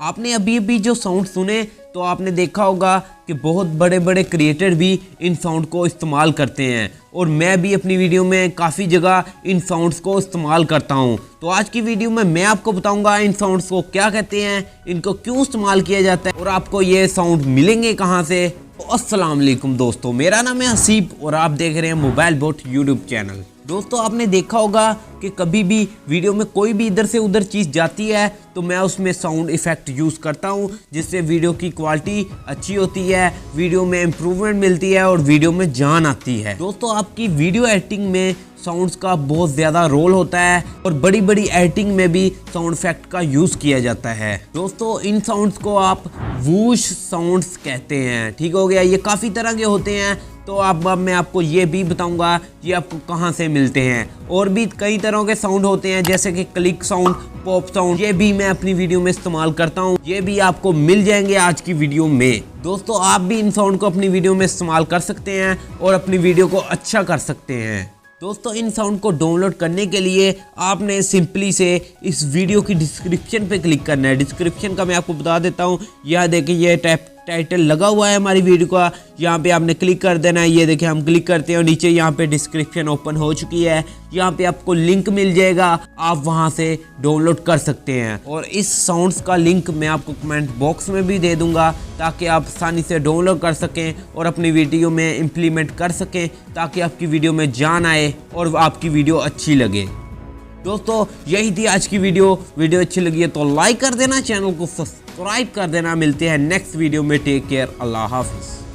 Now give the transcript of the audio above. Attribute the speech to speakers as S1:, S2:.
S1: आपने अभी अभी जो साउंड सुने तो आपने देखा होगा कि बहुत बड़े बड़े क्रिएटर भी इन साउंड को इस्तेमाल करते हैं और मैं भी अपनी वीडियो में काफ़ी जगह इन साउंड्स को इस्तेमाल करता हूं। तो आज की वीडियो में मैं आपको बताऊंगा इन साउंड्स को क्या कहते हैं, इनको क्यों इस्तेमाल किया जाता है और आपको ये साउंड मिलेंगे कहां से। तो अस्सलाम वालेकुम दोस्तों, मेरा नाम है हसीब और आप देख रहे हैं मोबाइल बॉट यूट्यूब चैनल। दोस्तों आपने देखा होगा कि कभी भी वीडियो में कोई भी इधर से उधर चीज़ जाती है तो मैं उसमें साउंड इफ़ेक्ट यूज़ करता हूं, जिससे वीडियो की क्वालिटी अच्छी होती है, वीडियो में इम्प्रूवमेंट मिलती है और वीडियो में जान आती है। दोस्तों आपकी वीडियो एडिटिंग में साउंड्स का बहुत ज़्यादा रोल होता है और बड़ी बड़ी एडिटिंग में भी साउंड इफेक्ट का यूज़ किया जाता है। दोस्तों इन साउंड्स को आप वूश साउंड्स कहते हैं, ठीक हो गया। ये काफ़ी तरह के होते हैं, तो अब मैं आपको ये भी बताऊंगा ये आपको कहाँ से मिलते हैं। और भी कई तरह के साउंड होते हैं जैसे कि क्लिक साउंड, पॉप साउंड, ये भी मैं अपनी वीडियो में इस्तेमाल करता हूँ, ये भी आपको मिल जाएंगे आज की वीडियो में। दोस्तों आप भी इन साउंड को अपनी वीडियो में इस्तेमाल कर सकते हैं और अपनी वीडियो को अच्छा कर सकते हैं। दोस्तों इन साउंड को डाउनलोड करने के लिए आपने सिंपली से इस वीडियो की डिस्क्रिप्शन पे क्लिक करना है। डिस्क्रिप्शन का मैं आपको बता देता हूँ, यह देखिए ये टाइटल लगा हुआ है हमारी वीडियो का, यहाँ पे आपने क्लिक कर देना है। ये देखिए हम क्लिक करते हैं और नीचे यहाँ पे डिस्क्रिप्शन ओपन हो चुकी है, यहाँ पे आपको लिंक मिल जाएगा, आप वहाँ से डाउनलोड कर सकते हैं। और इस साउंड्स का लिंक मैं आपको कमेंट बॉक्स में भी दे दूँगा ताकि आप आसानी से डाउनलोड कर सकें और अपनी वीडियो में इम्प्लीमेंट कर सकें, ताकि आपकी वीडियो में जान आए और आपकी वीडियो अच्छी लगे। दोस्तों यही थी आज की वीडियो अच्छी लगी है तो लाइक कर देना, चैनल को सब्सक्राइब कर देना। मिलते हैं नेक्स्ट वीडियो में, टेक केयर, अल्लाह हाफिज़।